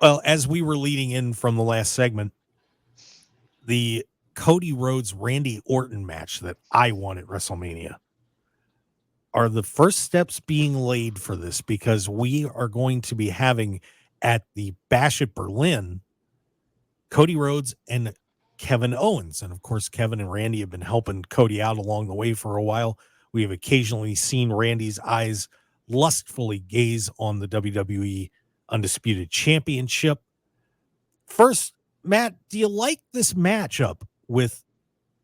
Well, as we were leading in from the last segment, the Cody Rhodes Randy Orton match that I won at WrestleMania are the first steps being laid for this, because we are going to be having at the Bash at Berlin Cody Rhodes and Kevin Owens. And of course, Kevin and Randy have been helping Cody out along the way for a while. We have occasionally seen Randy's eyes lustfully gaze on the WWE Undisputed Championship. First, Matt, do you like this matchup with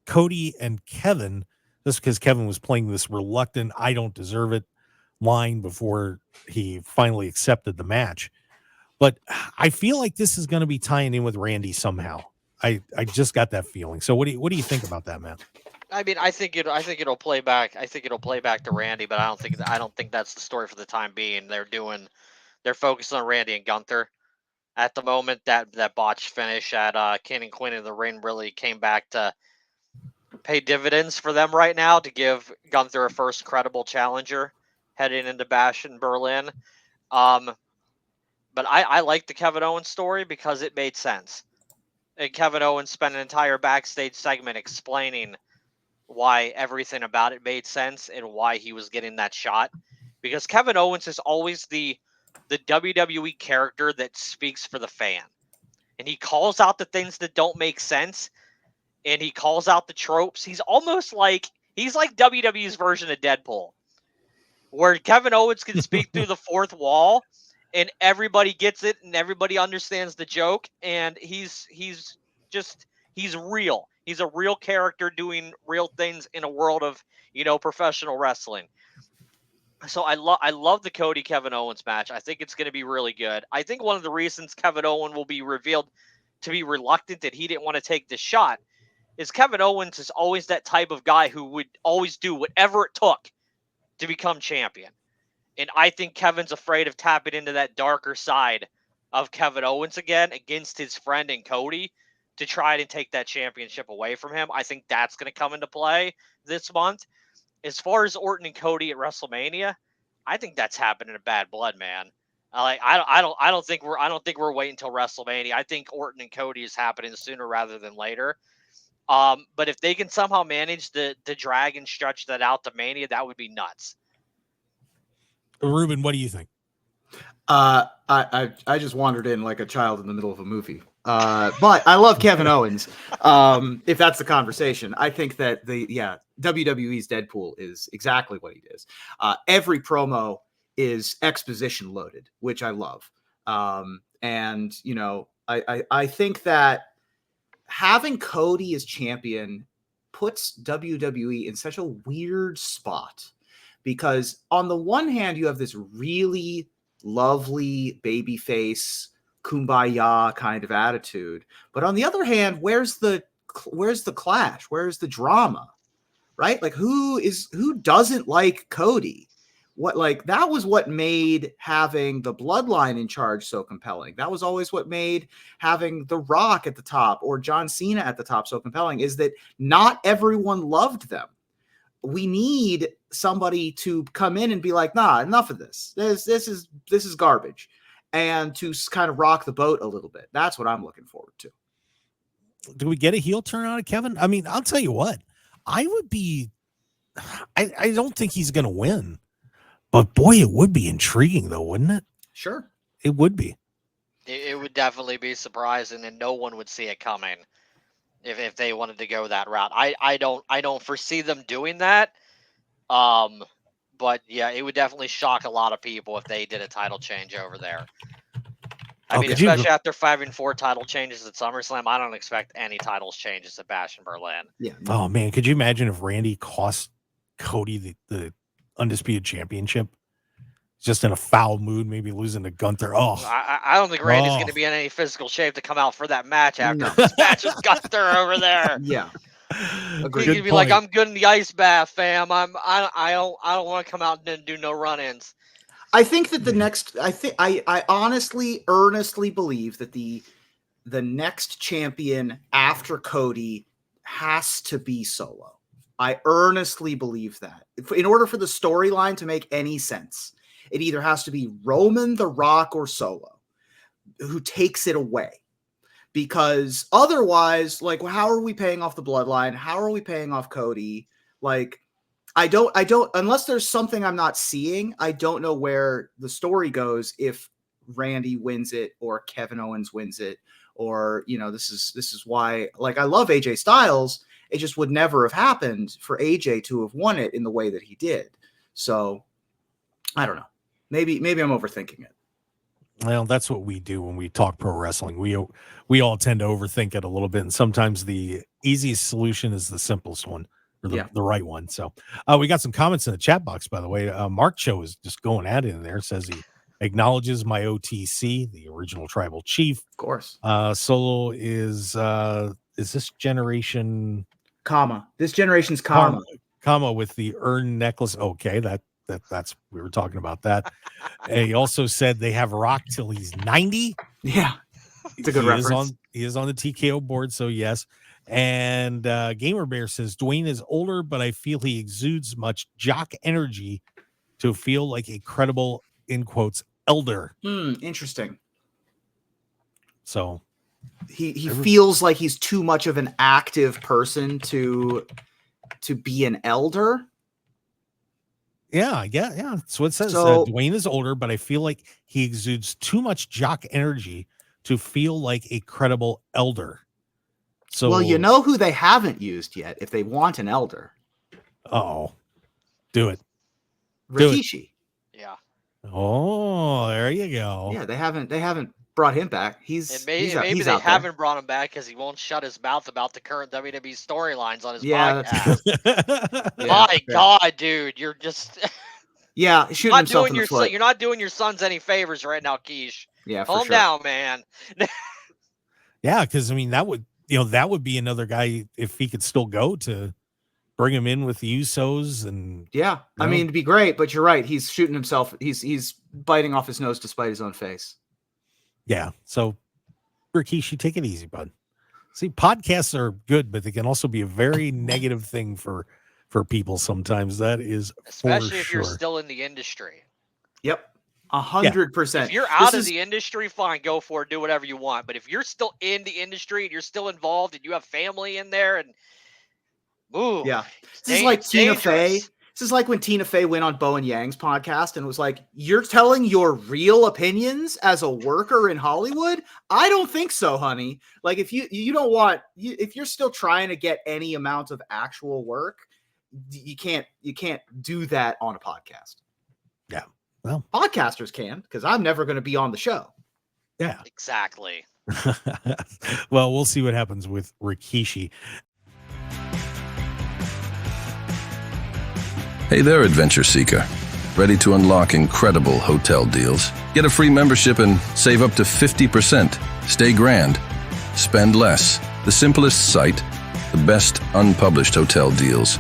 Cody and Kevin? Just because Kevin was playing this reluctant, I don't deserve it line before he finally accepted the match. But I feel like this is going to be tying in with Randy somehow. I just got that feeling. So what do you think about that, man? I mean, I think it'll play back. I think it'll play back to Randy, but I don't think that's the story for the time being. They're focused on Randy and Gunther at the moment. That botched finish at King and Queen in the Ring really came back to pay dividends for them right now, to give Gunther a first credible challenger heading into Bash in Berlin. But I like the Kevin Owens story because it made sense. And Kevin Owens spent an entire backstage segment explaining why everything about it made sense and why he was getting that shot. Because Kevin Owens is always the WWE character that speaks for the fan. And he calls out the things that don't make sense, and he calls out the tropes. He's like WWE's version of Deadpool, where Kevin Owens can speak through the fourth wall and everybody gets it and everybody understands the joke, and he's real. He's a real character doing real things in a world of, professional wrestling. So I love the Cody Kevin Owens match. I think it's going to be really good. I think one of the reasons Kevin Owens will be revealed to be reluctant that he didn't want to take the shot is Kevin Owens is always that type of guy who would always do whatever it took to become champion. And I think Kevin's afraid of tapping into that darker side of Kevin Owens again against his friend and Cody to try to take that championship away from him. I think that's going to come into play this month. As far as Orton and Cody at WrestleMania, I think that's happening in bad blood, man. I don't think we're waiting until WrestleMania. I think Orton and Cody is happening sooner rather than later. But if they can somehow manage to drag and stretch that out to Mania, that would be nuts. Reuben, what do you think? I just wandered in like a child in the middle of a movie. But I love Kevin Owens. If that's the conversation, I think that WWE's Deadpool is exactly what he is. Every promo is exposition loaded, which I love. And I think that having Cody as champion puts WWE in such a weird spot, because on the one hand, you have this really lovely babyface kumbaya kind of attitude, but on the other hand, where's the clash? Where's the drama? Right? Like who doesn't like Cody? That was what made having the Bloodline in charge so compelling. That was always what made having The Rock at the top or John Cena at the top so compelling, is that not everyone loved them. We need somebody to come in and be like, nah, enough of this. This is garbage. And to kind of rock the boat a little bit. That's what I'm looking forward to. Do we get a heel turn out of Kevin? I mean, I'll tell you what, I don't think he's going to win, but boy, it would be intriguing though, wouldn't it? Sure. It would be. It would definitely be surprising, and no one would see it coming if they wanted to go that route. I don't foresee them doing that. But yeah, it would definitely shock a lot of people if they did a title change over there. I mean, especially after 5 and 4 title changes at SummerSlam, I don't expect any titles changes at Bash in Berlin. Yeah. Oh man, could you imagine if Randy cost Cody the Undisputed Championship? Just in a foul mood, maybe losing to Gunther. Oh, I don't think Randy's going to be in any physical shape to come out for that match after this match with Gunther over there. Yeah. He could be like, I'm good in the ice bath, fam. I don't want to come out and do no run-ins. I think that I honestly, earnestly believe that the next champion after Cody has to be Solo. I earnestly believe that. In order for the storyline to make any sense, it either has to be Roman, The Rock, or Solo. takes it away. Because otherwise, like, how are we paying off the bloodline? How are we paying off Cody? Like, I don't, unless there's something I'm not seeing, I don't know where the story goes if Randy wins it or Kevin Owens wins it, or, this is why, like, I love AJ Styles. It just would never have happened for AJ to have won it in the way that he did. So I don't know. Maybe I'm overthinking it. Well, that's what we do when we talk pro wrestling. We all tend to overthink it a little bit, and sometimes the easiest solution is the simplest one, or the right one. So we got some comments in the chat box, by the way. Mark Cho is just going at it in there. Says he acknowledges my OTC, the original tribal chief. Of course. Solo is this generation this generation's comma with the urn necklace. Okay, that's we were talking about that. And he also said they have Rock till he's 90. Yeah, it's a good reference. He is on the TKO board, so yes. And Gamer Bear says Dwayne is older, but I feel he exudes much jock energy to feel like a credible, in quotes, elder. Interesting. So he feels like he's too much of an active person to be an elder. Yeah. That's what it says. So, Dwayne is older, but I feel like he exudes too much jock energy to feel like a credible elder. So, well, you know who they haven't used yet if they want an elder? Oh, do it. Rikishi. Yeah. Oh, there you go. Yeah, they haven't brought him back. Maybe they haven't brought him back because he won't shut his mouth about the current WWE storylines on his podcast. My God, dude, you're just shooting himself in the foot. You're not doing your sons any favors right now, Keish. Yeah, calm down, man. Yeah, because I mean that would be another guy if he could still go to bring him in with the Usos and I mean it'd be great, but you're right. He's shooting himself. He's biting off his nose to spite his own face. Yeah. So, Rikishi, take it easy, bud. See, podcasts are good, but they can also be a very negative thing for people sometimes. That is especially if you're still in the industry. Yep. 100%. If you're out of the industry, fine, go for it, do whatever you want. But if you're still in the industry and you're still involved and you have family in there and this is like Tina Fey. This is like when Tina Fey went on Bo and Yang's podcast and was like, "You're telling your real opinions as a worker in Hollywood?" I don't think so, honey. Like if you don't want if you're still trying to get any amount of actual work, you can't do that on a podcast. Yeah. Well, podcasters can, because I'm never going to be on the show. Yeah. Exactly. Well, we'll see what happens with Rikishi. Hey there, adventure seeker. Ready to unlock incredible hotel deals? Get a free membership and save up to 50%. Stay grand. Spend less. The simplest site. The best unpublished hotel deals.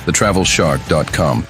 TheTravelShark.com.